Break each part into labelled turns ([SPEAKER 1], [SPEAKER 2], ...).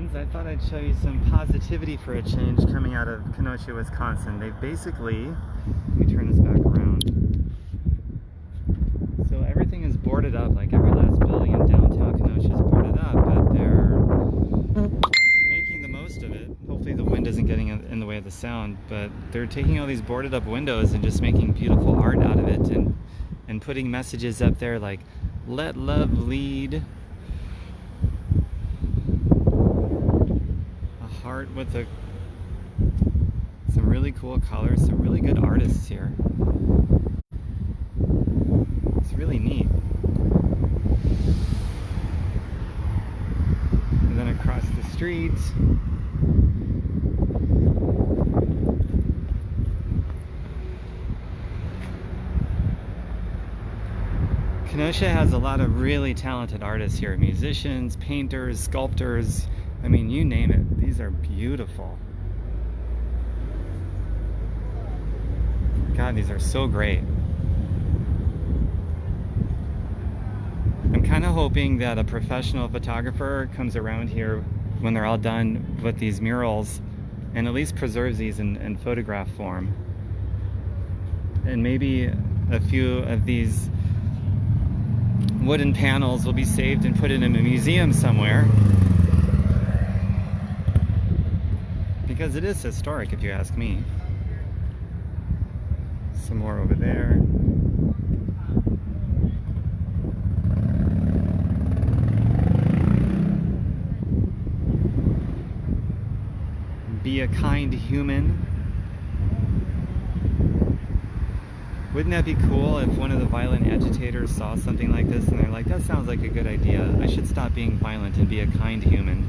[SPEAKER 1] friends. I thought I'd show you some positivity for a change coming out of Kenosha, Wisconsin. They've basically, let me turn this back around. So everything is boarded up, like every last building in downtown Kenosha is boarded up, but they're making the most of it. Hopefully the wind isn't getting in the way of the sound, but they're taking all these boarded up windows and just making beautiful art out of it, and putting messages up there like, "Let love lead." A heart with some really cool colors, some really good artists here. It's really neat. And then across the street, Kenosha has a lot of really talented artists here, musicians, painters, sculptors, I mean, you name it. These are beautiful. God, these are so great. I'm kind of hoping that a professional photographer comes around here when they're all done with these murals and at least preserves these in photograph form. And maybe a few of these wooden panels will be saved and put in a museum somewhere. Because it is historic, if you ask me. Some more over there. Be a kind human. Wouldn't that be cool if one of the violent agitators saw something like this and they're like, that sounds like a good idea. I should stop being violent and be a kind human.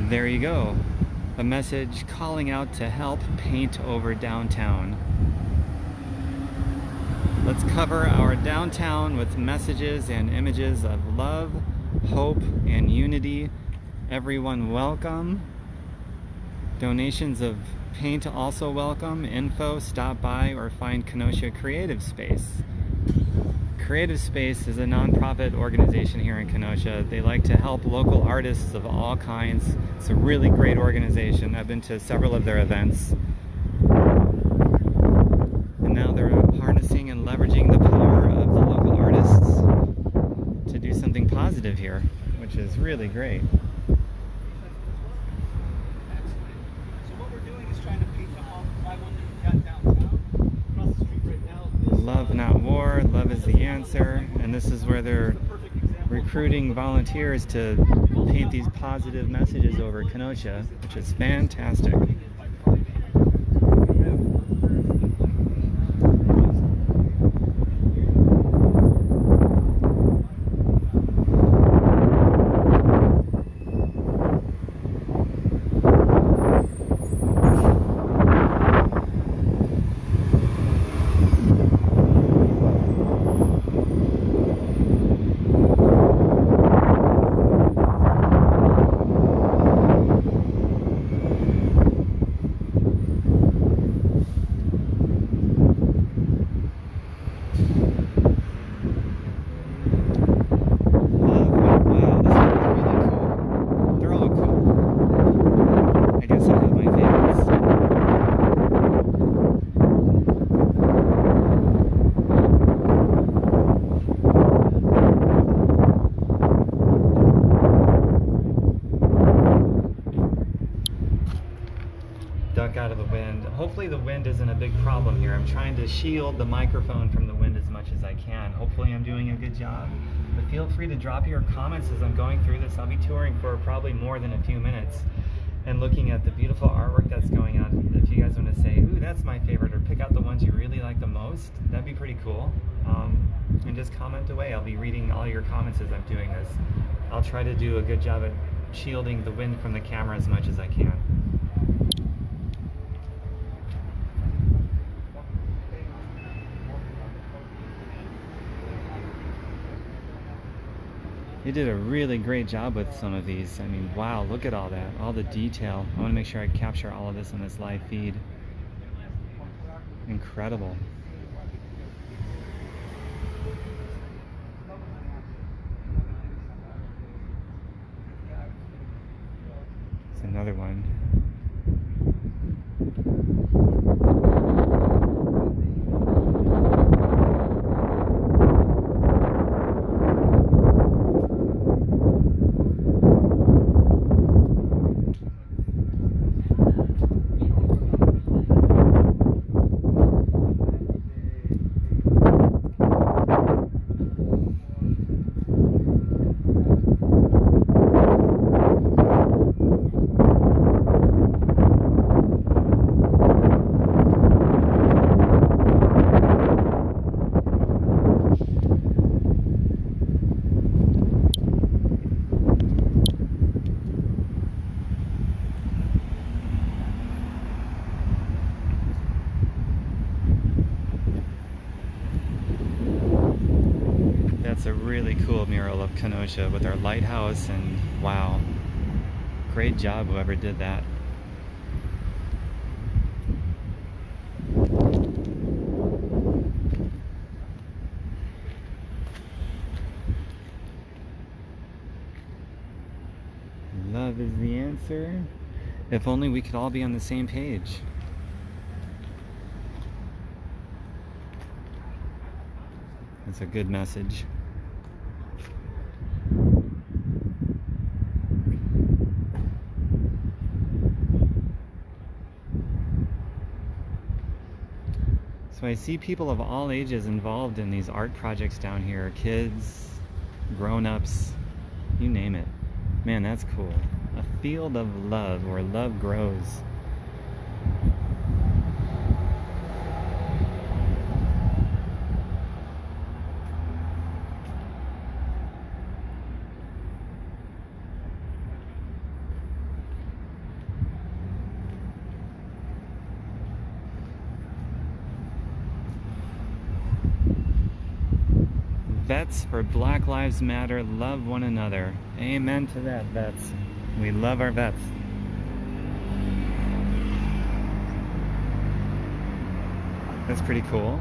[SPEAKER 1] There you go. A message calling out to help paint over downtown. Let's cover our downtown with messages and images of love, hope, and unity. Everyone welcome. Donations of paint also welcome. Info, stop by or find Kenosha Creative Space. Creative Space is a nonprofit organization here in Kenosha. They like to help local artists of all kinds. It's a really great organization. I've been to several of their events. And now they're harnessing and leveraging the power of the local artists to do something positive here, which is really great. Love, not war. Love is the answer. And this is where they're recruiting volunteers to paint these positive messages over Kenosha, which is fantastic. Out of the wind. Hopefully the wind isn't a big problem here. I'm trying to shield the microphone from the wind as much as I can. Hopefully I'm doing a good job. But feel free to drop your comments as I'm going through this. I'll be touring for probably more than a few minutes and looking at the beautiful artwork that's going on. If you guys want to say, ooh, that's my favorite, or pick out the ones you really like the most, that'd be pretty cool. And just comment away. I'll be reading all your comments as I'm doing this. I'll try to do a good job at shielding the wind from the camera as much as I can. They did a really great job with some of these. I mean, wow, look at all that, all the detail. I want to make sure I capture all of this on this live feed. Incredible. It's another one. That's a really cool mural of Kenosha with our lighthouse, and wow, great job whoever did that. Love is the answer. If only we could all be on the same page. That's a good message. So I see people of all ages involved in these art projects down here. Kids, grown-ups, you name it. Man, that's cool. A field of love, where love grows. Vets for Black Lives Matter, love one another. Amen to that, vets. We love our vets. That's pretty cool.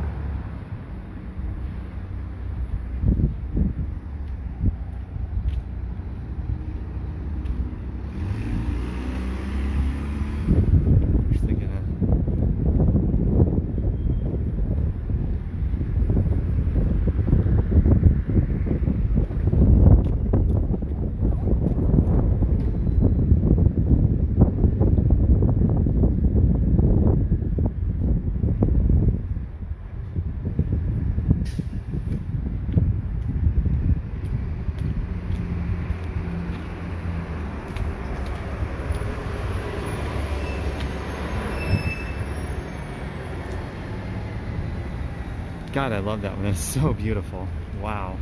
[SPEAKER 1] God, I love that one. It's so beautiful. Wow.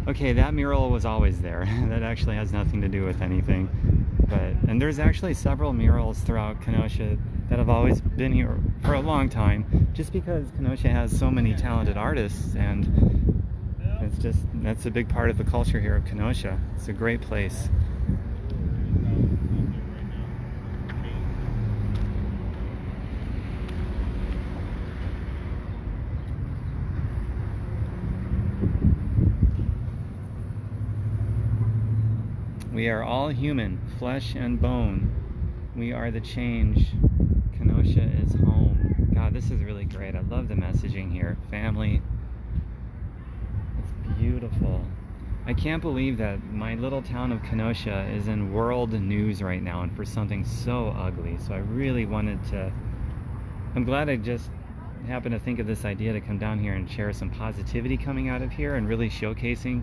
[SPEAKER 1] Okay, that mural was always there. That actually has nothing to do with anything. And there's actually several murals throughout Kenosha that have always been here for a long time, just because Kenosha has so many talented artists, and that's a big part of the culture here of Kenosha. It's a great place. We are all human, flesh and bone. We are the change. Kenosha is home. God, this is really great. I love the messaging here. Family. It's beautiful. I can't believe that my little town of Kenosha is in world news right now, and for something so ugly. So I really wanted to, I'm glad I just happened to think of this idea to come down here and share some positivity coming out of here and really showcasing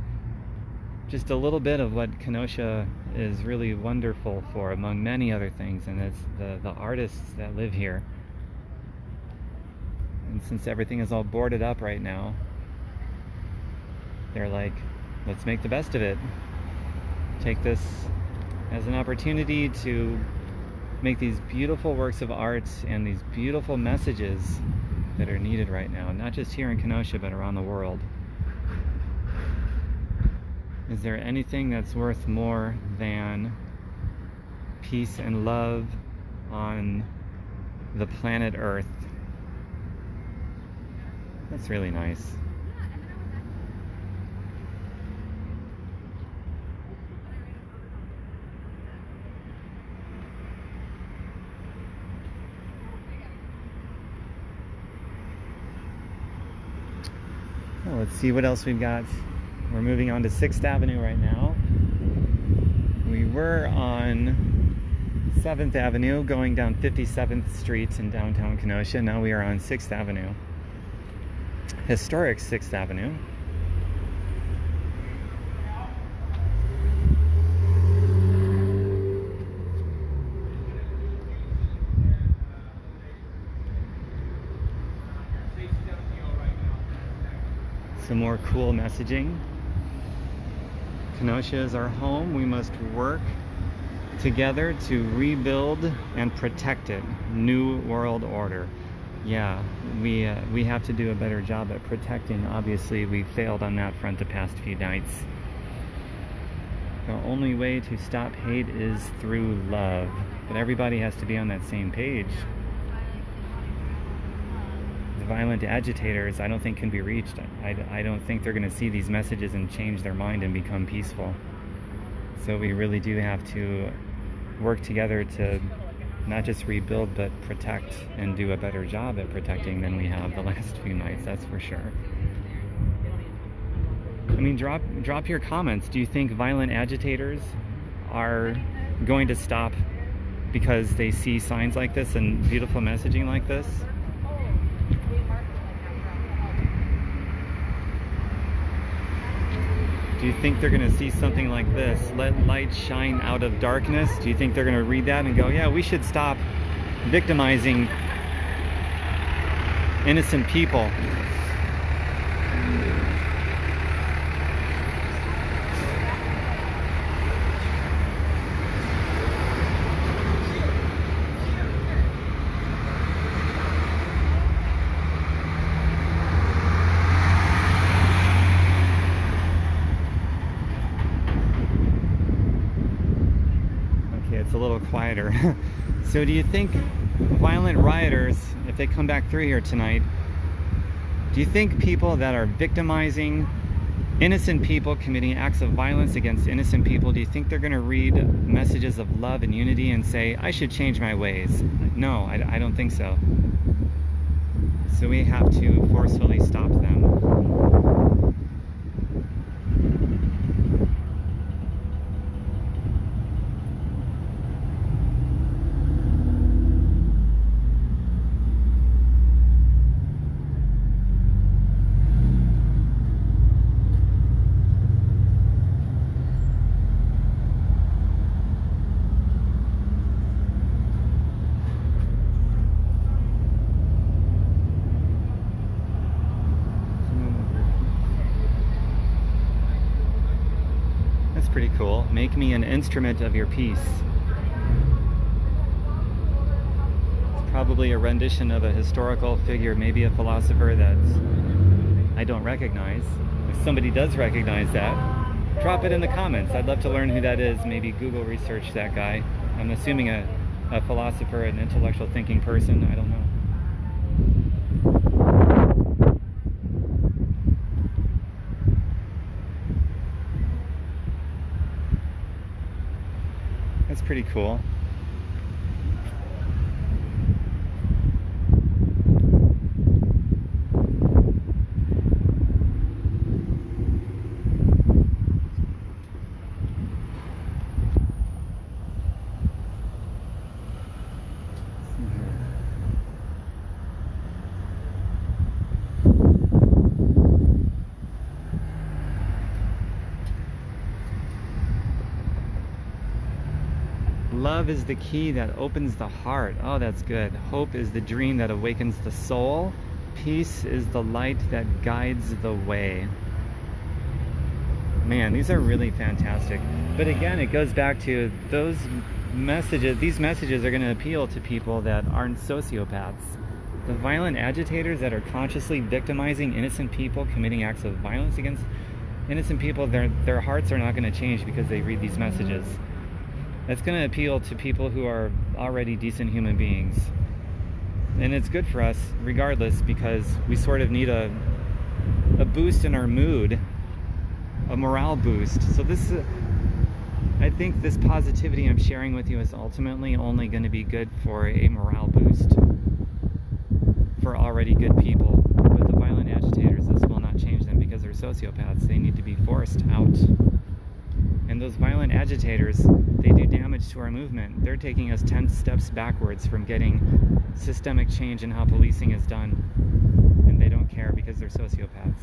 [SPEAKER 1] just a little bit of what Kenosha is really wonderful for, among many other things, and it's the artists that live here. And since everything is all boarded up right now, they're like, let's make the best of it. Take this as an opportunity to make these beautiful works of art and these beautiful messages that are needed right now, not just here in Kenosha, but around the world. Is there anything that's worth more than peace and love on the planet Earth? That's really nice. Well, let's see what else we've got. We're moving on to 6th Avenue right now. We were on 7th Avenue going down 57th Street in downtown Kenosha. Now we are on 6th Avenue. Historic 6th Avenue. Some more cool messaging. Kenosha is our home. We must work together to rebuild and protect it. New world order. Yeah, we have to do a better job at protecting. Obviously, we failed on that front the past few nights. The only way to stop hate is through love. But everybody has to be on that same page. The violent agitators, I don't think, can be reached. I don't think they're going to see these messages and change their mind and become peaceful. So we really do have to work together to not just rebuild, but protect, and do a better job at protecting than we have the last few nights, that's for sure. I mean, drop your comments. Do you think violent agitators are going to stop because they see signs like this and beautiful messaging like this? Do you think they're going to see something like this? Let light shine out of darkness. Do you think they're going to read that and go, yeah, we should stop victimizing innocent people? It's a little quieter. So do you think violent rioters, if they come back through here tonight, do you think people that are victimizing innocent people, committing acts of violence against innocent people, do you think they're going to read messages of love and unity and say, I should change my ways? No, I don't think so. So we have to forcefully stop them. Pretty cool. Make me an instrument of your peace. It's probably a rendition of a historical figure, maybe a philosopher that I don't recognize. If somebody does recognize that, drop it in the comments. I'd love to learn who that is. Maybe Google research that guy. I'm assuming a philosopher, an intellectual thinking person. I don't know. That's pretty cool. Love is the key that opens the heart. Oh, that's good. Hope is the dream that awakens the soul. Peace is the light that guides the way. Man, these are really fantastic. But again, it goes back to those messages. These messages are going to appeal to people that aren't sociopaths. The violent agitators that are consciously victimizing innocent people, committing acts of violence against innocent people, their hearts are not going to change because they read these messages. That's going to appeal to people who are already decent human beings. And it's good for us regardless, because we sort of need a boost in our mood, a morale boost. So this, I think this positivity I'm sharing with you is ultimately only going to be good for a morale boost for already good people. But the violent agitators, this will not change them because they're sociopaths. They need to be forced out. And those violent agitators, they do damage to our movement. They're taking us 10 steps backwards from getting systemic change in how policing is done. And they don't care because they're sociopaths.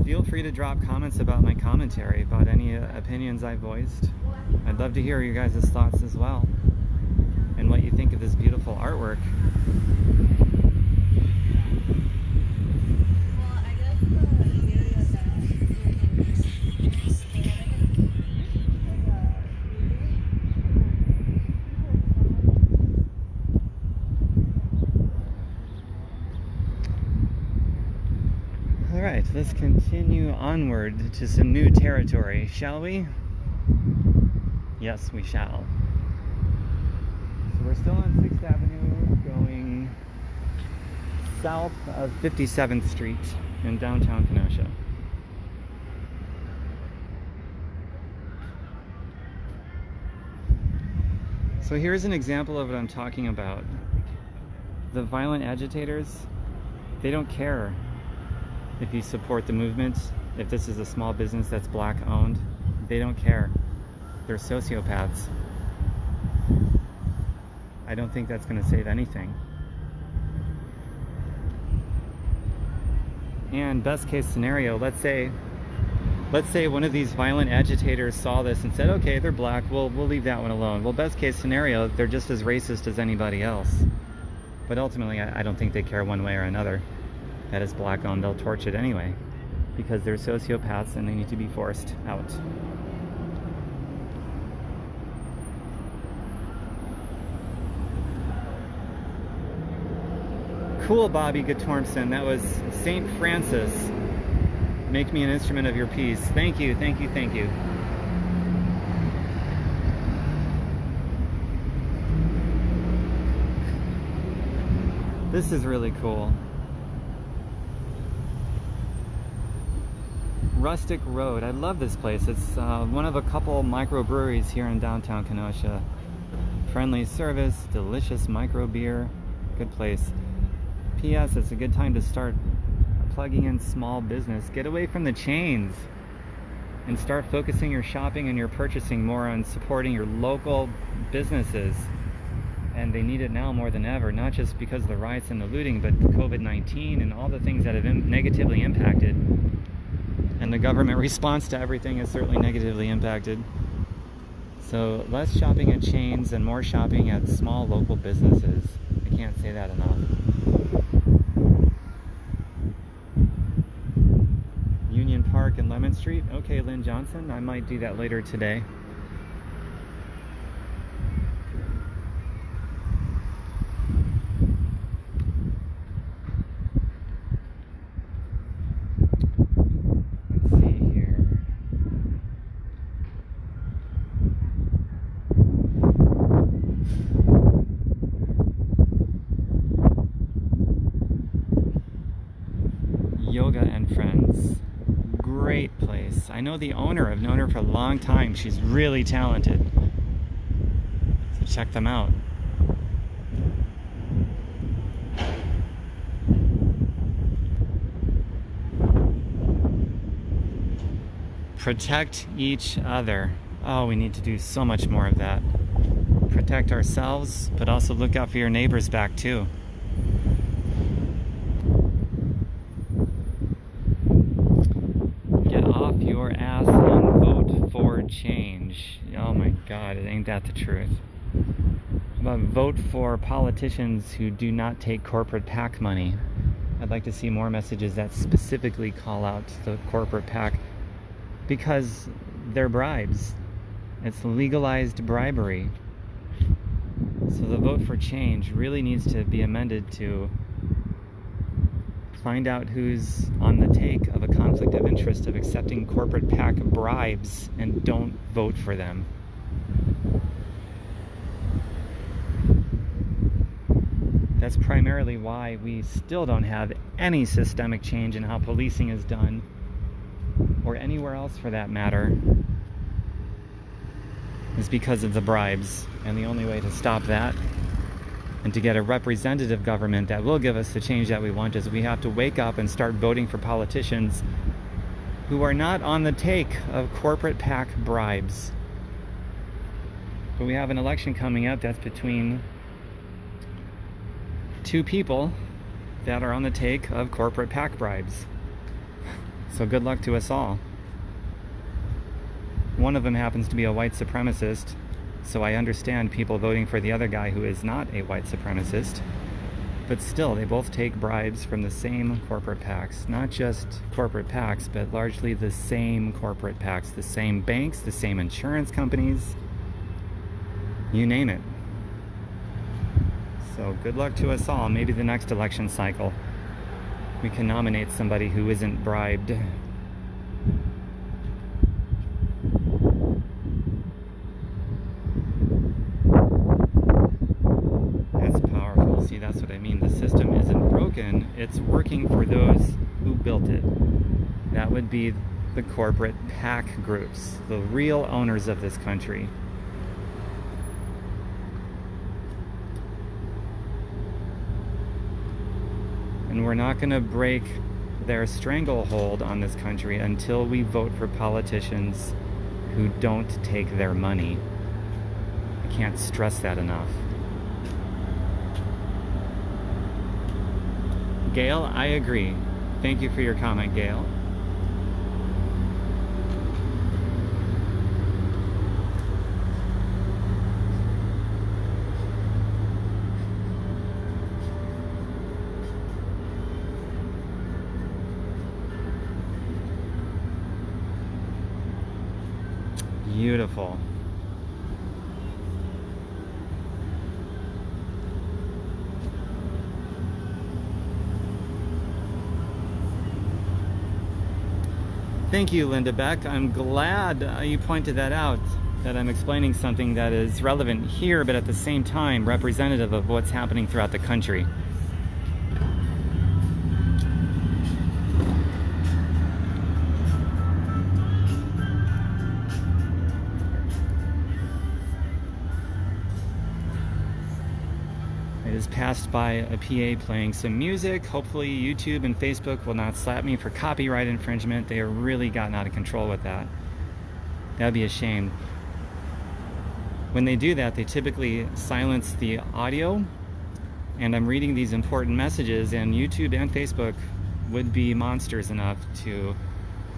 [SPEAKER 1] Feel free to drop comments about my commentary, about any opinions I voiced. I'd love to hear your guys' thoughts as well, and what you think of this beautiful artwork. Alright, let's continue onward to some new territory, shall we? Yes, we shall. So we're still on 6th Avenue, going south of 57th Street in downtown Kenosha. So here's an example of what I'm talking about. The violent agitators, they don't care if you support the movement, if this is a small business that's black owned. They don't care. They're sociopaths. I don't think that's going to save anything. And best case scenario, let's say one of these violent agitators saw this and said, okay, they're black, we'll leave that one alone. Well, best case scenario, they're just as racist as anybody else. But ultimately, I don't think they care one way or another. That is black owned, they'll torch it anyway, because they're sociopaths and they need to be forced out. Cool, Bobby Gatormson. That was St. Francis. Make me an instrument of your peace. Thank you, thank you, thank you. This is really cool. Rustic Road. I love this place. It's one of a couple microbreweries here in downtown Kenosha. Friendly service, delicious micro beer. Good place. P.S. It's a good time to start plugging in small business. Get away from the chains and start focusing your shopping and your purchasing more on supporting your local businesses. And they need it now more than ever, not just because of the riots and the looting, but COVID-19 and all the things that have negatively impacted. And the government response to everything is certainly negatively impacted. So less shopping at chains and more shopping at small local businesses. I can't say that enough. Union Park and Lemon Street. Okay, Lynn Johnson, I might do that later today. Yoga and Friends. Great place. I know the owner. I've known her for a long time. She's really talented. So check them out. Protect each other. Oh, we need to do so much more of that. Protect ourselves, but also look out for your neighbors back too. God, ain't that the truth? How about vote for politicians who do not take corporate PAC money? I'd like to see more messages that specifically call out the corporate PAC because they're bribes. It's legalized bribery. So the vote for change really needs to be amended to find out who's on the take of a conflict of interest of accepting corporate PAC bribes and don't vote for them. That's primarily why we still don't have any systemic change in how policing is done, or anywhere else for that matter, is because of the bribes. And the only way to stop that and to get a representative government that will give us the change that we want is we have to wake up and start voting for politicians who are not on the take of corporate PAC bribes. But we have an election coming up that's between two people that are on the take of corporate PAC bribes. So good luck to us all. One of them happens to be a white supremacist, so I understand people voting for the other guy who is not a white supremacist. But still, they both take bribes from the same corporate PACs. Not just corporate PACs, but largely the same corporate PACs. The same banks, the same insurance companies, you name it. So good luck to us all. Maybe the next election cycle we can nominate somebody who isn't bribed. That's powerful. See, that's what I mean. The system isn't broken. It's working for those who built it. That would be the corporate PAC groups, the real owners of this country. And we're not going to break their stranglehold on this country until we vote for politicians who don't take their money. I can't stress that enough. Gail, I agree. Thank you for your comment, Gail. Beautiful. Thank you, Linda Beck. I'm glad you pointed that out, that I'm explaining something that is relevant here, but at the same time representative of what's happening throughout the country. Is passed by a PA playing some music. Hopefully YouTube and Facebook will not slap me for copyright infringement. They have really gotten out of control with that. That'd be a shame. When they do that, they typically silence the audio, and I'm reading these important messages, and YouTube and Facebook would be monsters enough to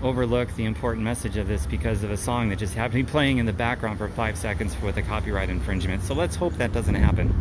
[SPEAKER 1] overlook the important message of this because of a song that just happened to be playing in the background for 5 seconds with a copyright infringement. So let's hope that doesn't happen.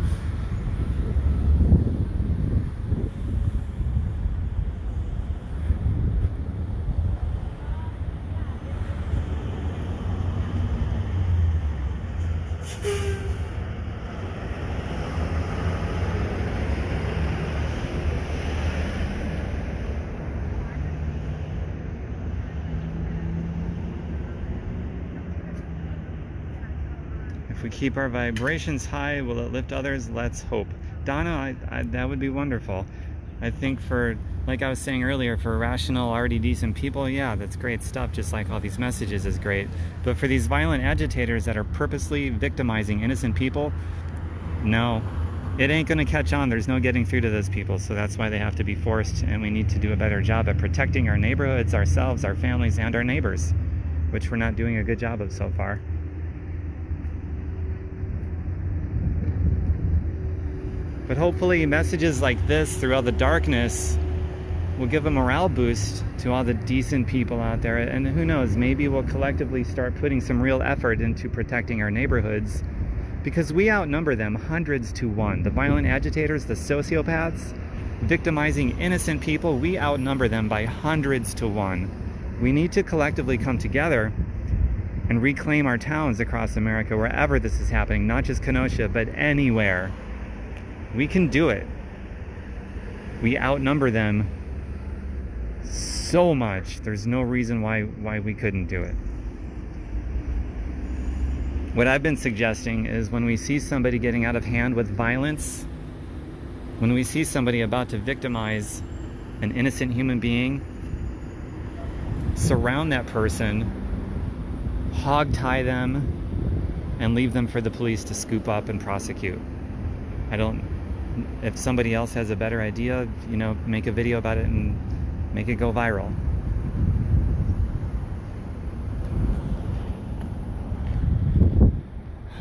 [SPEAKER 1] If we keep our vibrations high, will it lift others? Let's hope. Donna, that would be wonderful. I think for, like I was saying earlier, for rational, already decent people, yeah, that's great stuff, just like all these messages is great. But for these violent agitators that are purposely victimizing innocent people, no, it ain't gonna catch on. There's no getting through to those people, so that's why they have to be forced, and we need to do a better job at protecting our neighborhoods, ourselves, our families, and our neighbors, which we're not doing a good job of so far. But hopefully messages like this through all the darkness we'll give a morale boost to all the decent people out there, and who knows, maybe we'll collectively start putting some real effort into protecting our neighborhoods, because we outnumber them hundreds to one. The violent agitators, the sociopaths, victimizing innocent people, we outnumber them by hundreds to one. We need to collectively come together and reclaim our towns across America, wherever this is happening, not just Kenosha, but anywhere. We can do it. We outnumber them so much. There's no reason why we couldn't do it. What I've been suggesting is, when we see somebody getting out of hand with violence, when we see somebody about to victimize an innocent human being, surround that person, hog tie them, and leave them for the police to scoop up and prosecute. If somebody else has a better idea, you know, make a video about it and make it go viral.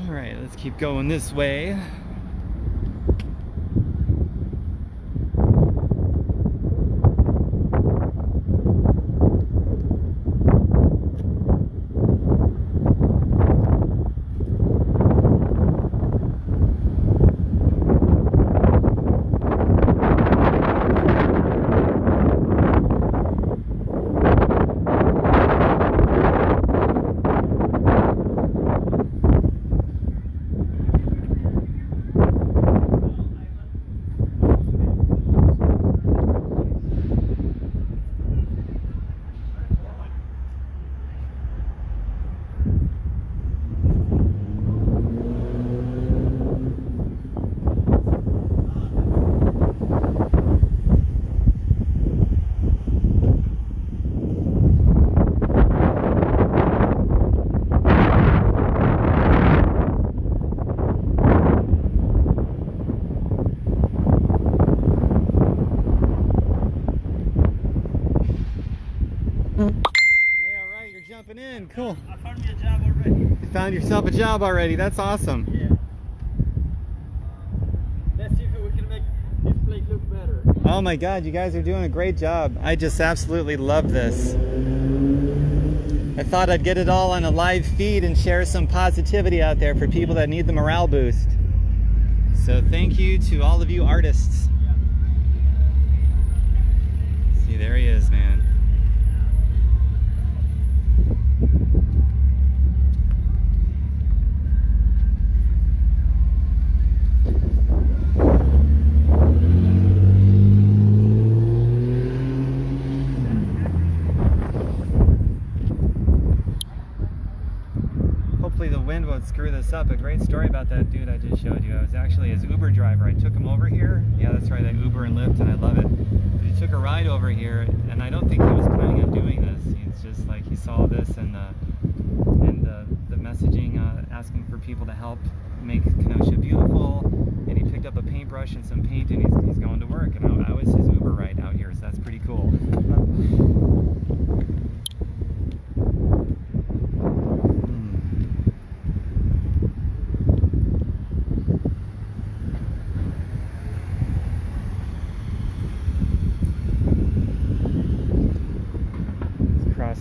[SPEAKER 1] All right, let's keep going this way. Jumping in, cool.
[SPEAKER 2] I found me a job already.
[SPEAKER 1] You found yourself a job already, that's awesome.
[SPEAKER 2] Yeah. Let's see if we can make this place look better.
[SPEAKER 1] Oh my God, you guys are doing a great job. I just absolutely love this. I thought I'd get it all on a live feed and share some positivity out there for people that need the morale boost. So thank you to all of you artists.
[SPEAKER 2] Yeah.
[SPEAKER 1] See, there he is, man. Hopefully the wind won't screw this up. A great story about that dude I just showed you. I was actually his Uber driver. I took him over here. Yeah, that's right, I Uber and Lyft, and I love it. But he took a ride over here, and I don't think he was planning on doing this. It's just like he saw this and the messaging asking for people to help make Kenosha beautiful, and he picked up a paintbrush and some paint, and he's going to work. And I was his Uber ride out here, so that's pretty cool.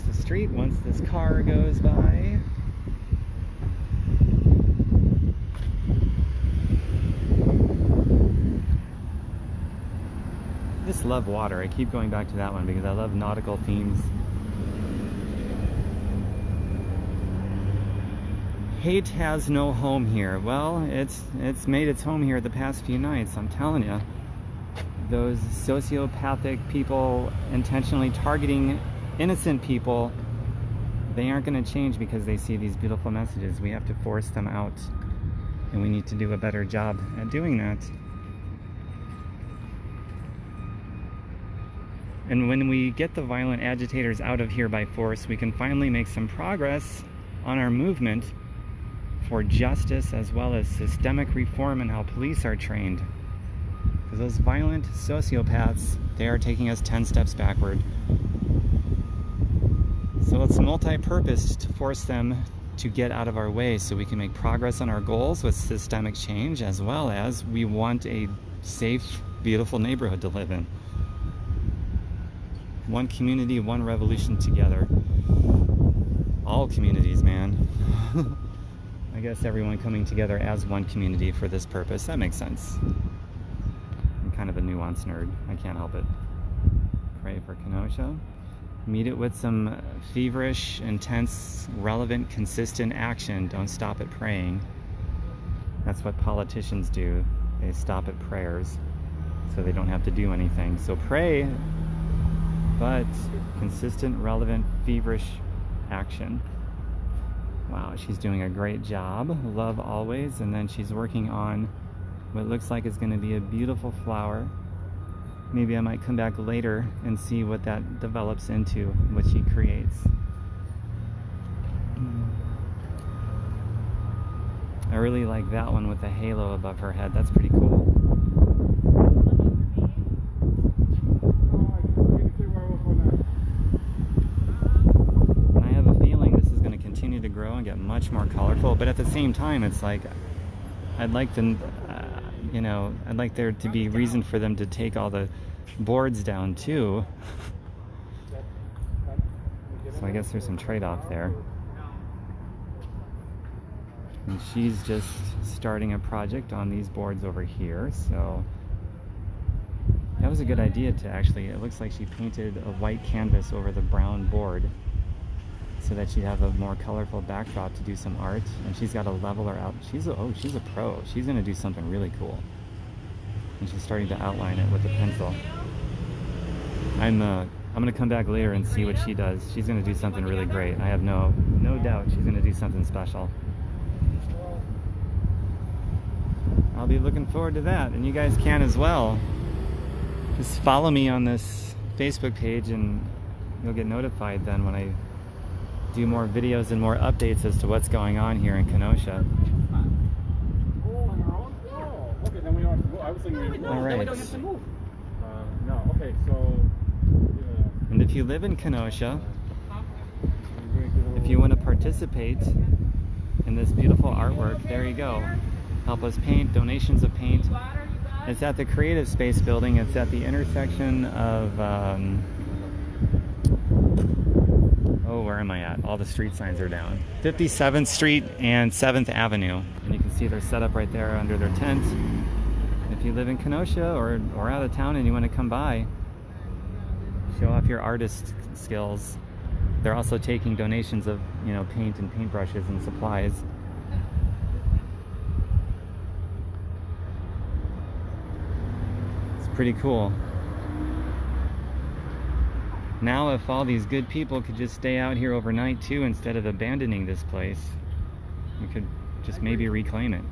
[SPEAKER 1] The street once this car goes by. I just love water. I keep going back to that one because I love nautical themes. Hate has no home here. Well, it's made its home here the past few nights, I'm telling you. Those sociopathic people intentionally targeting innocent people, they aren't going to change because they see these beautiful messages. We have to force them out, and we need to do a better job at doing that. And when we get the violent agitators out of here by force, we can finally make some progress on our movement for justice as well as systemic reform in how police are trained. Because those violent sociopaths, they are taking us 10 steps backward. So it's multi-purposed to force them to get out of our way so we can make progress on our goals with systemic change, as well as we want a safe, beautiful neighborhood to live in. One community, one revolution together. All communities, man. I guess everyone coming together as one community for this purpose. That makes sense. I'm kind of a nuanced nerd. I can't help it. Pray for Kenosha. Meet it with some feverish, intense, relevant, consistent action. Don't stop at praying. That's what politicians do. They stop at prayers so they don't have to do anything. So pray, but consistent, relevant, feverish action. Wow, she's doing a great job. Love always. And then she's working on what looks like is going to be a beautiful flower. Maybe I might come back later and see what that develops into, what she creates. I really like that one with the halo above her head. That's pretty cool. And I have a feeling this is going to continue to grow and get much more colorful, but at the same time, it's like I'd like them, you know, I'd like there to be reason for them to take all the boards down too. So I guess there's some trade-off there. And she's just starting a project on these boards over here, so that was a good idea to actually, it looks like she painted a white canvas over the brown board so that she'd have a more colorful backdrop to do some art. And she's got a leveler out. She's a pro. She's gonna do something really cool. And she's starting to outline it with a pencil. I'm gonna come back later and see what she does. She's gonna do something really great. I have no doubt she's gonna do something special. I'll be looking forward to that, and you guys can as well. Just follow me on this Facebook page and you'll get notified then when I do more videos and more updates as to what's going on here in Kenosha.
[SPEAKER 3] Okay, then we don't have to move. I was thinking
[SPEAKER 1] All right.
[SPEAKER 2] Then we don't have to move.
[SPEAKER 3] No, okay, so...
[SPEAKER 1] And if you live in Kenosha, if you want to participate in this beautiful artwork, there you go. Help us paint, donations of paint. It's at the Creative Space building. It's at the intersection of, where am I at? All the street signs are down. 57th Street and 7th Avenue. And you can see they're set up right there under their tent. If you live in Kenosha or out of town and you want to come by, show off your artist skills. They're also taking donations of, you know, paint and paintbrushes and supplies. It's pretty cool. Now if all these good people could just stay out here overnight too, instead of abandoning this place, we could just maybe reclaim it.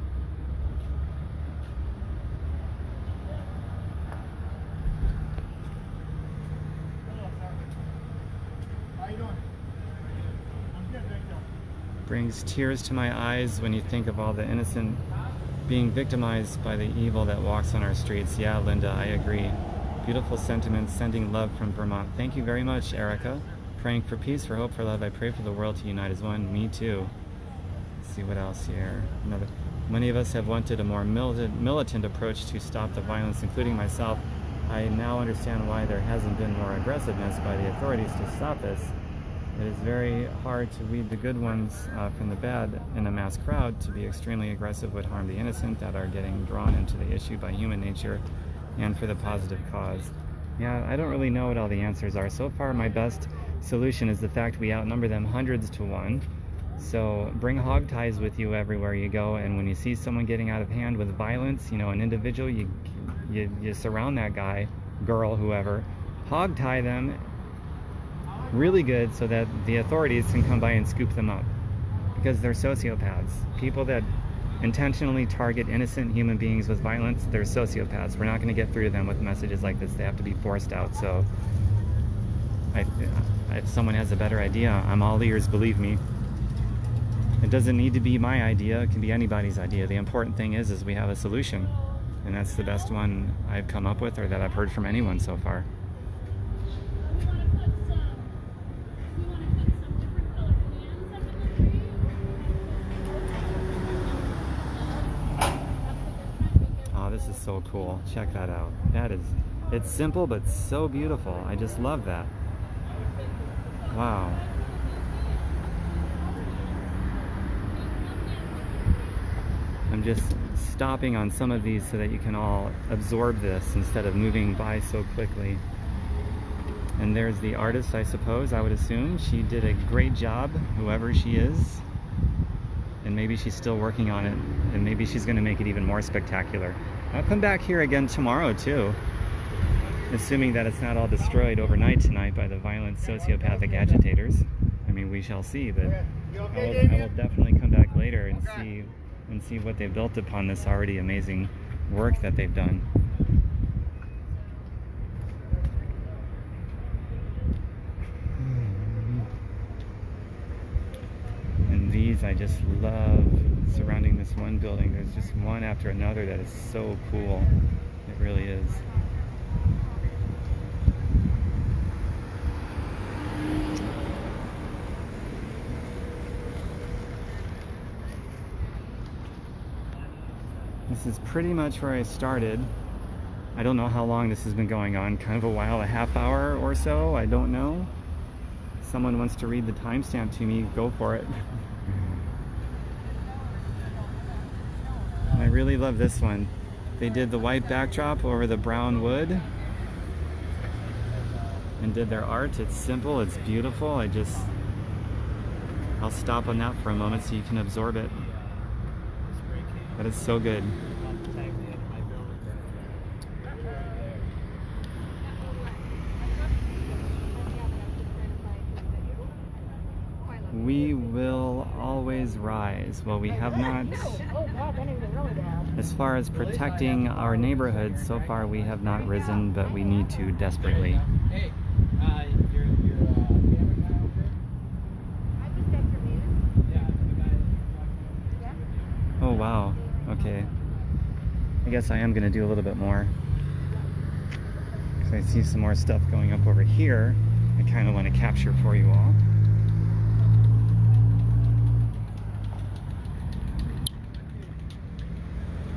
[SPEAKER 1] Brings tears to my eyes when you think of all the innocent being victimized by the evil that walks on our streets. Yeah, Linda, I agree. Beautiful sentiments, sending love from Vermont. Thank you very much, Erica. Praying for peace, for hope, for love. I pray for the world to unite as one. Me too. Let's see what else here. Many of us have wanted a more militant approach to stop the violence, including myself. I now understand why there hasn't been more aggressiveness by the authorities to stop this. It is very hard to weed the good ones from the bad in a mass crowd. To be extremely aggressive would harm the innocent that are getting drawn into the issue by human nature and for the positive cause. Yeah, I don't really know what all the answers are. So far, my best solution is the fact we outnumber them hundreds to one. So bring hog ties with you everywhere you go, and when you see someone getting out of hand with violence, you know, an individual, you surround that guy, girl, whoever, hog tie them really good so that the authorities can come by and scoop them up, because they're sociopaths. People that intentionally target innocent human beings with violence, they're sociopaths. We're not going to get through to them with messages like this. They have to be forced out. So if someone has a better idea, I'm all ears, believe me. It doesn't need to be my idea. It can be anybody's idea. The important thing is we have a solution, and that's the best one I've come up with, or that I've heard from anyone so far. This is so cool. Check that out. It's simple but so beautiful. I just love that. Wow. I'm just stopping on some of these so that you can all absorb this instead of moving by so quickly. And there's the artist, I suppose, I would assume. She did a great job, whoever she is. And maybe she's still working on it, and maybe she's going to make it even more spectacular. I'll come back here again tomorrow, too. Assuming that it's not all destroyed overnight tonight by the violent sociopathic agitators. I mean, we shall see, but I will definitely come back later and see what they've built upon this already amazing work that they've done. And these I just love surrounding this one building. There's just one after another that is so cool. It really is. This is pretty much where I started. I don't know how long this has been going on, kind of a while, a half hour or so, I don't know. Someone wants to read the timestamp to me, go for it. I really love this one. They did the white backdrop over the brown wood and did their art. It's simple, it's beautiful. I'll stop on that for a moment so you can absorb it. But it's so good. We will always rise. Well, we have not, as far as protecting our neighborhood, so far we have not risen, but we need to desperately. Oh wow, okay. I guess I am gonna do a little bit more. Because I see some more stuff going up over here I kind of want to capture for you all.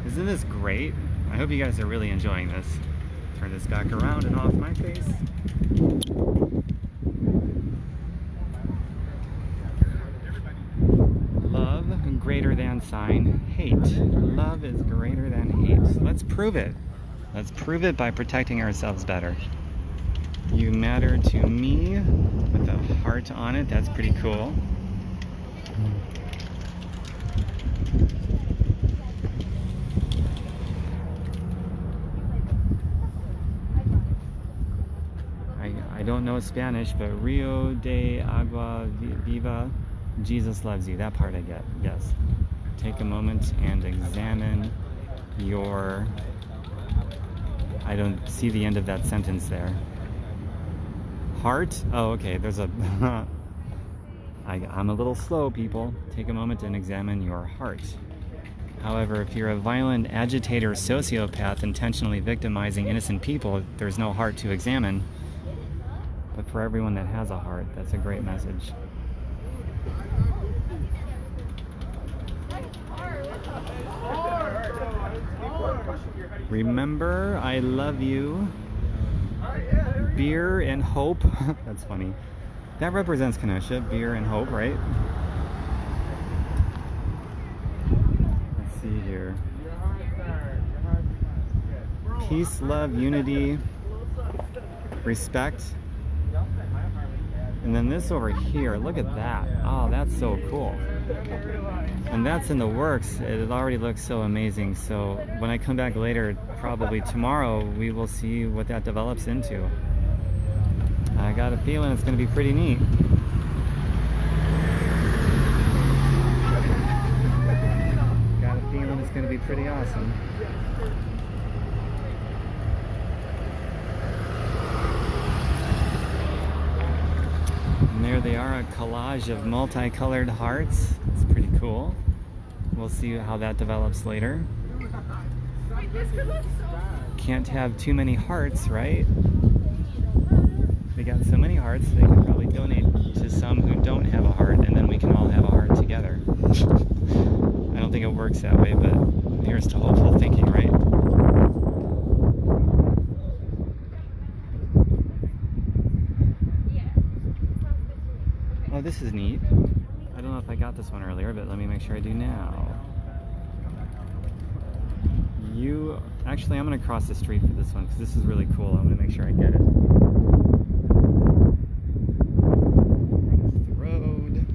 [SPEAKER 1] Isn't this great? I hope you guys are really enjoying this. Turn this back around and off my face. Love greater than sign hate. Love is greater than hate. Let's prove it. Let's prove it by protecting ourselves better. You matter to me with a heart on it. That's pretty cool. I don't know Spanish, but Rio de Agua Viva, Jesus loves you. That part I get, yes. Take a moment and examine your... I don't see the end of that sentence there. Heart? Oh, okay, there's a... I'm a little slow, people. Take a moment and examine your heart. However, if you're a violent agitator, sociopath, intentionally victimizing innocent people, there's no heart to examine. But for everyone that has a heart, that's a great message. Remember, I love you. Beer and hope. That's funny. That represents Kenosha. Beer and hope, right? Let's see here. Peace, love, unity, respect. And then this over here, look at that. Oh, that's so cool. And that's in the works. It already looks so amazing. So when I come back later, probably tomorrow, we will see what that develops into. I got a feeling it's going to be pretty neat. Got a feeling it's going to be pretty awesome. And there they are, a collage of multicolored hearts. It's pretty cool. We'll see how that develops later. Can't have too many hearts, right? They got so many hearts, they could probably donate to some who don't have a heart, and then we can all have a heart together. I don't think it works that way, but here's to hopeful thinking, right? this is neat. I don't know if I got this one earlier, but let me make sure I do now. Actually, I'm going to cross the street for this one because this is really cool. I'm going to make sure I get it. Across the road.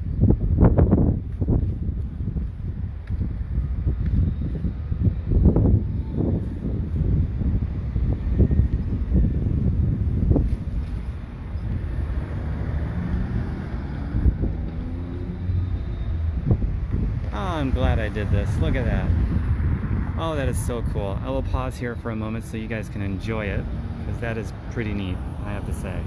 [SPEAKER 1] Oh, I'm glad I did this. Look at that. Oh, that is so cool. I will pause here for a moment so you guys can enjoy it, because that is pretty neat, I have to say.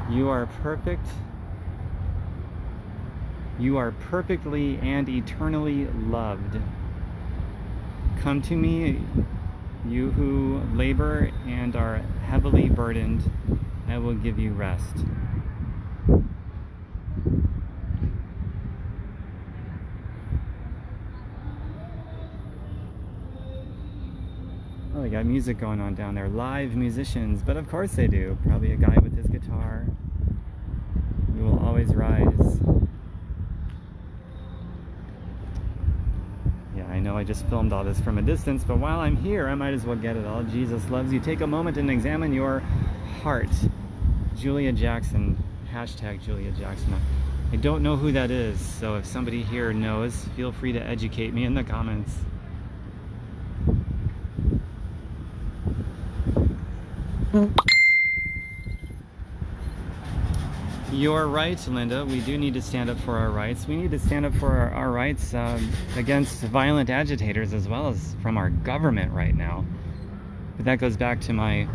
[SPEAKER 1] You are perfect. You are perfectly and eternally loved. Come to me, you who labor and are heavily burdened. I will give you rest. Oh, they got music going on down there. Live musicians, but of course they do. Probably a guy with his guitar. We will always rise. Yeah, I know I just filmed all this from a distance, but while I'm here, I might as well get it all. Jesus loves you. Take a moment and examine your heart. Julia Jackson, hashtag Julia Jackson. I don't know who that is, so if somebody here knows, feel free to educate me in the comments. You're right, Linda. We do need to stand up for our rights. We need to stand up for our rights against violent agitators as well as from our government right now. But that goes back to my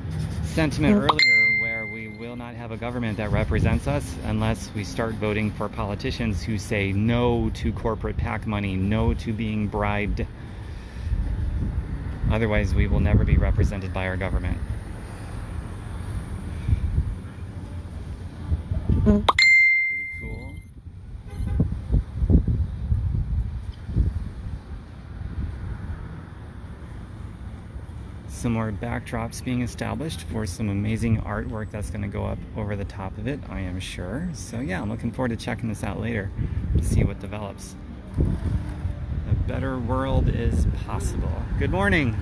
[SPEAKER 1] sentiment earlier, where we will not have a government that represents us unless we start voting for politicians who say no to corporate PAC money, no to being bribed. Otherwise, we will never be represented by our government. Pretty cool. Some more backdrops being established for some amazing artwork that's going to go up over the top of it, I am sure. So yeah, I'm looking forward to checking this out later to see what develops. A better world is possible. Good morning.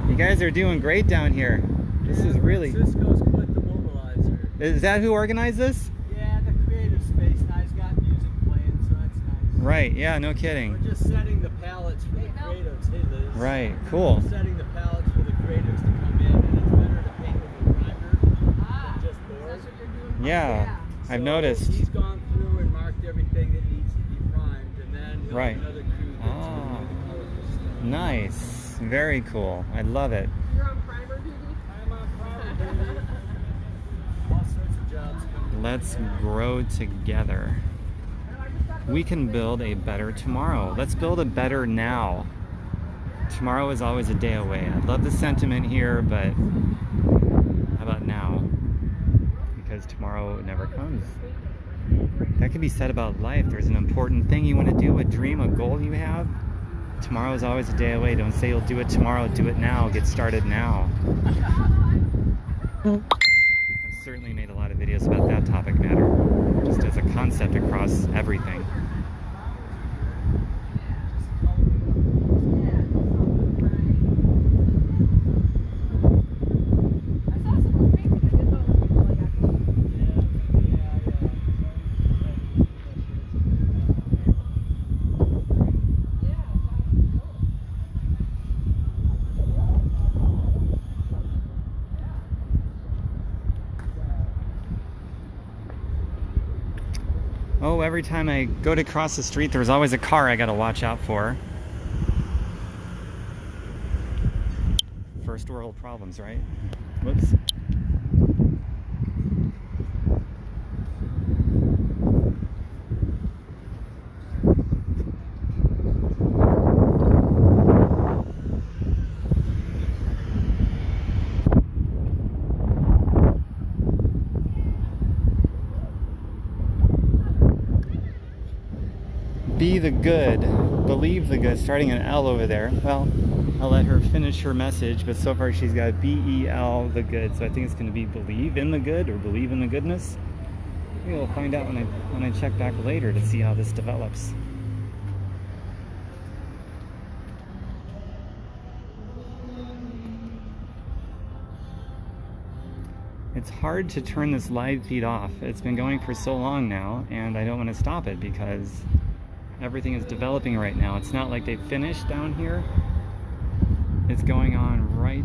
[SPEAKER 1] You guys are doing great down here. This is really...
[SPEAKER 2] Cisco's quit the mobilizer.
[SPEAKER 1] Is that who organized this?
[SPEAKER 2] Yeah, the creative space. Now he's got music playing, so that's nice.
[SPEAKER 1] Right, yeah, no kidding.
[SPEAKER 2] We're just setting the pallets for the creatives. Hey, Liz.
[SPEAKER 1] Right, cool.
[SPEAKER 2] We're setting the pallets for the creatives to come in, and it's better to paint with a primer than just board.
[SPEAKER 1] Yeah, I've
[SPEAKER 2] So
[SPEAKER 1] noticed.
[SPEAKER 2] He's gone through and marked everything that needs to be primed, and then he'll
[SPEAKER 1] Right.
[SPEAKER 2] have another crew that's
[SPEAKER 1] Ah.
[SPEAKER 2] going to do the colorful stuff.
[SPEAKER 1] Nice. Very cool. I love it.
[SPEAKER 4] You're on primer duty?
[SPEAKER 2] I'm on primer duty. All sorts of jobs coming.
[SPEAKER 1] Let's grow together. We can build a better tomorrow. Let's build a better now. Tomorrow is always a day away. I love the sentiment here, but how about now? Because tomorrow never comes. That can be said about life. There's an important thing you want to do, a dream, a goal you have. Tomorrow is always a day away. Don't say you'll do it tomorrow. Do it now. Get started now. I've certainly made a lot of videos about that topic matter, just as a concept across everything. Oh, every time I go to cross the street, there's always a car I gotta watch out for. First world problems, right? Whoops. Be the good, believe the good, starting an L over there. Well, I'll let her finish her message, but so far she's got B-E-L, the good. So I think it's going to be believe in the good or believe in the goodness. Maybe we'll find out when I check back later to see how this develops. It's hard to turn this live feed off. It's been going for so long now, and I don't want to stop it because everything is developing right now. It's not like they finished down here. It's going on right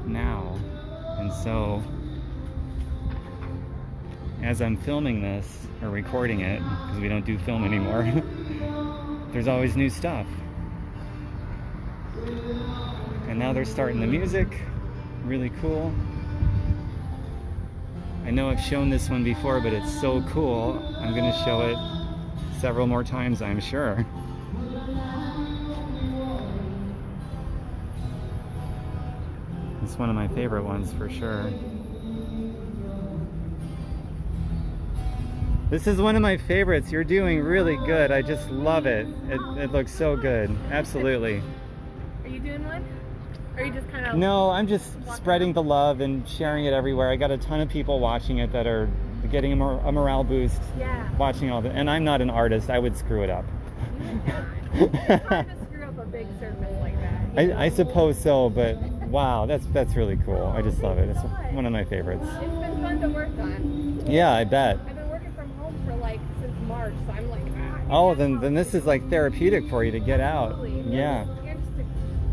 [SPEAKER 1] now. And so, as I'm filming this, or recording it, because we don't do film anymore, there's always new stuff. And now they're starting the music. Really cool. I know I've shown this one before, but it's so cool. I'm going to show it several more times, I'm sure. It's one of my favorite ones for sure. This is one of my favorites. You're doing really good. I just love it. It looks so good. Absolutely.
[SPEAKER 4] Are you doing one? Or are you just kind of...
[SPEAKER 1] No, I'm just spreading the love and sharing it everywhere. I got a ton of people watching it that are getting a morale boost.
[SPEAKER 4] Yeah.
[SPEAKER 1] Watching all the, and I'm not an artist. I would screw it up.
[SPEAKER 4] It's hard to screw up a big surface like that.
[SPEAKER 1] I suppose so, but wow, that's really cool. I just love it. It's one of my favorites.
[SPEAKER 4] It's been fun to work on.
[SPEAKER 1] Yeah, I bet.
[SPEAKER 4] I've been working from home for like since March, so I'm like,
[SPEAKER 1] Oh, then this is like therapeutic for you to get out.
[SPEAKER 4] Absolutely.
[SPEAKER 1] Yeah.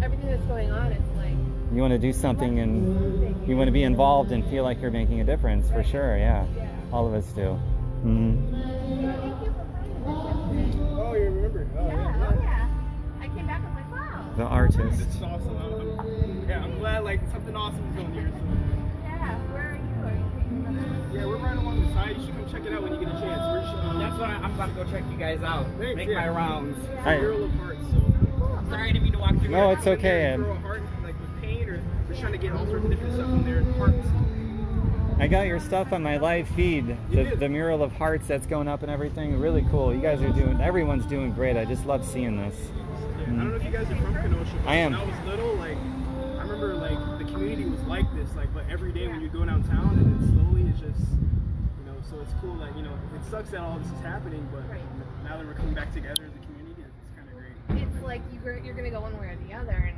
[SPEAKER 4] Everything that's going on, it's like...
[SPEAKER 1] You want to do something and you want to be involved and feel like you're making a difference, for sure, yeah. All of us do. Mm-hmm.
[SPEAKER 4] Thank you for finding this.
[SPEAKER 3] Oh, you remember? Oh,
[SPEAKER 4] Yeah. I came back and was like, wow.
[SPEAKER 1] The artist.
[SPEAKER 3] It's awesome. I'm glad like something awesome is going here. So.
[SPEAKER 4] Yeah, where are you?
[SPEAKER 3] Yeah, we're right along the side. You should come check it out when you get a chance. We're just,
[SPEAKER 2] That's what I'm about to go check you guys out.
[SPEAKER 3] Thanks,
[SPEAKER 2] Make
[SPEAKER 3] yeah.
[SPEAKER 2] my rounds.
[SPEAKER 1] Hi.
[SPEAKER 3] mural of hearts, so.
[SPEAKER 2] Sorry, I didn't mean to walk through
[SPEAKER 1] No,
[SPEAKER 2] here.
[SPEAKER 1] it's okay.
[SPEAKER 3] Throw a heart like with paint, or we're trying to get all sorts of different stuff in there. Hearts.
[SPEAKER 1] I got your stuff on my live feed. The mural of hearts that's going up and everything. Really cool. You guys are doing, everyone's doing great. I just love seeing this.
[SPEAKER 3] Yeah, I don't know if you guys are from Kenosha, but
[SPEAKER 1] I am.
[SPEAKER 3] when I was little, like, I remember like the community was like this, like, but every day when you go downtown, and then slowly it's just, you know, so it's cool that, you know, it sucks that all this is happening, but now that we're coming back together as a community, it's kind of great.
[SPEAKER 4] It's like you're going to go one way or the other, and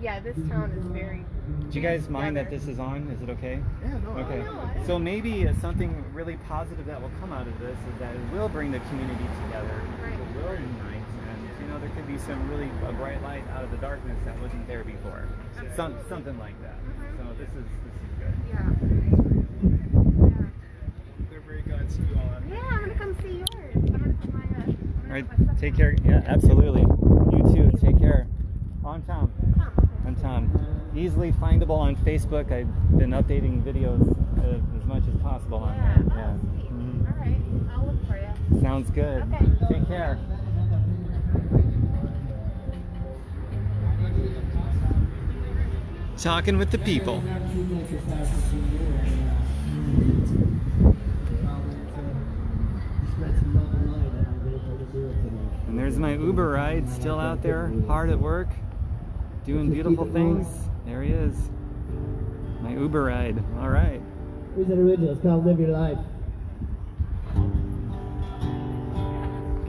[SPEAKER 4] yeah, this town is very...
[SPEAKER 1] Do you guys mind that this is on? Is it okay?
[SPEAKER 3] Yeah, no.
[SPEAKER 1] Okay. So maybe something really positive that will come out of this is that it will bring the community together.
[SPEAKER 4] Right.
[SPEAKER 1] It will unite, and you know there could be some really a bright light out of the darkness that wasn't there before. Something like that. So this is good.
[SPEAKER 4] Yeah.
[SPEAKER 3] They're very glad to see you all out.
[SPEAKER 4] Yeah, I'm going to come see yours. I'm going to put my...
[SPEAKER 1] All right, take care. Yeah, absolutely. You too. Take care. On Tom. On Tom. Easily findable on Facebook. I've been updating videos as much as possible on there. Yeah.
[SPEAKER 4] Mm-hmm. All right. I'll look for you.
[SPEAKER 1] Sounds good.
[SPEAKER 4] Okay.
[SPEAKER 1] Take care. Talking with the people. And there's my Uber ride still out there, hard at work, doing beautiful things. There he is. My Uber ride. All right.
[SPEAKER 5] Here's an original. It's called Live Your Life.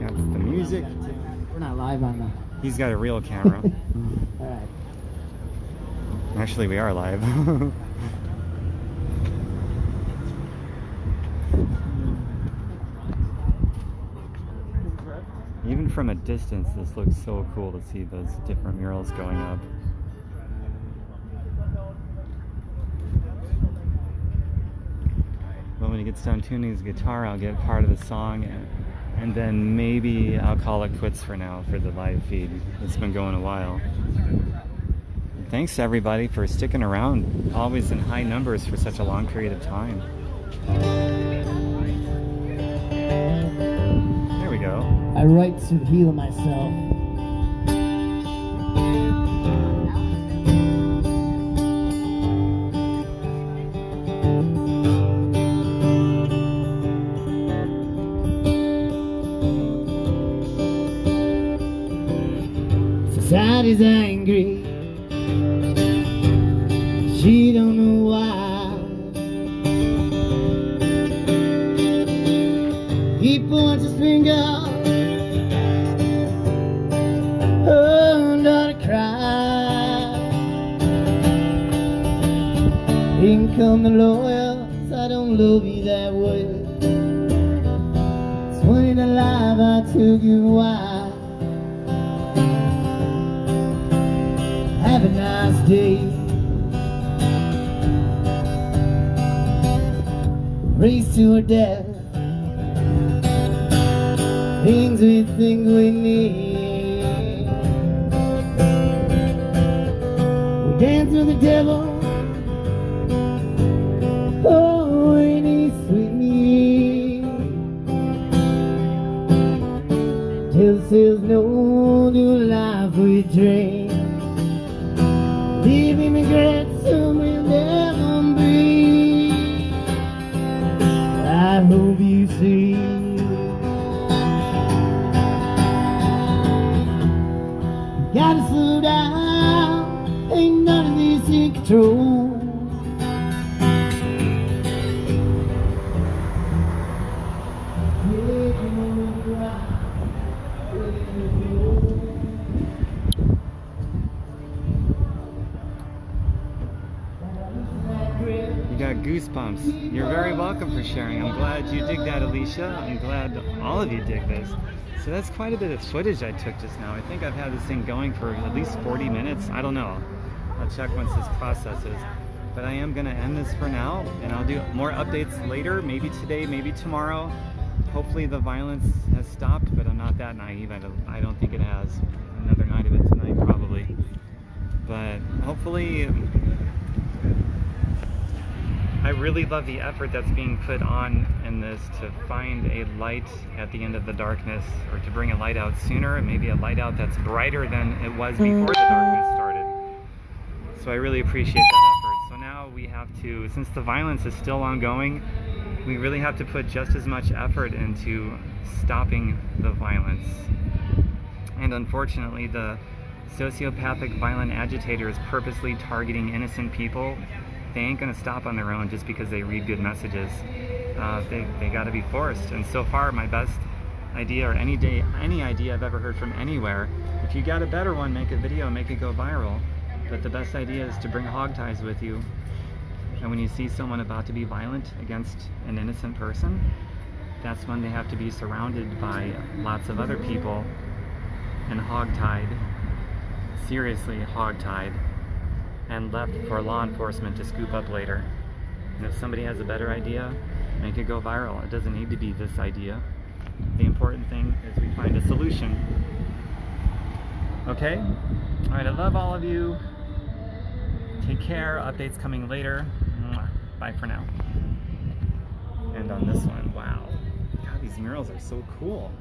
[SPEAKER 1] Got the music.
[SPEAKER 5] We're not live on the...
[SPEAKER 1] He's got a real camera.
[SPEAKER 5] All right.
[SPEAKER 1] Actually, we are live. Even from a distance, this looks so cool to see those different murals going up. But when he gets done tuning his guitar, I'll get part of the song, and then maybe I'll call it quits for now for the live feed. It's been going a while. Thanks to everybody for sticking around, always in high numbers for such a long period of time. There we go.
[SPEAKER 5] I write to heal myself. Everybody's angry. She don't know why. He points his finger. Oh, not a cry. In come the lawyers. I don't love you that way. 20 to life, I took you wild. Have a nice day. Race to her death. Things we think we need. We dance with the devil. Oh, ain't he sweet? Till says no to life we dream. Leaving regrets so we'll never be. I hope you see. Gotta slow down. Ain't none of this in control.
[SPEAKER 1] You got goosebumps. You're very welcome for sharing. I'm glad you dig that, Alicia. I'm glad all of you dig this. So that's quite a bit of footage I took just now. I think I've had this thing going for at least 40 minutes. I don't know. I'll check once this processes. But I am going to end this for now, and I'll do more updates later, maybe today, maybe tomorrow. Hopefully the violence has stopped, but I'm not that naive. I don't think it has. Another night of it tonight, probably. But hopefully, I really love the effort that's being put on in this to find a light at the end of the darkness, or to bring a light out sooner, and maybe a light out that's brighter than it was before the darkness started. So I really appreciate that effort. So now we have to, since the violence is still ongoing, we really have to put just as much effort into stopping the violence. And unfortunately, the sociopathic violent agitators purposely targeting innocent people, they ain't gonna stop on their own just because they read good messages. They gotta be forced. And so far, my best idea, or any idea I've ever heard from anywhere, if you got a better one, make a video and make it go viral. But the best idea is to bring hog ties with you. And when you see someone about to be violent against an innocent person, that's when they have to be surrounded by lots of other people and hog-tied, seriously hog-tied, and left for law enforcement to scoop up later. And if somebody has a better idea, make it go viral. It doesn't need to be this idea. The important thing is we find a solution. Okay? All right, I love all of you. Take care. Updates coming later. Mwah. Bye for now. And on this one, wow. God, these murals are so cool.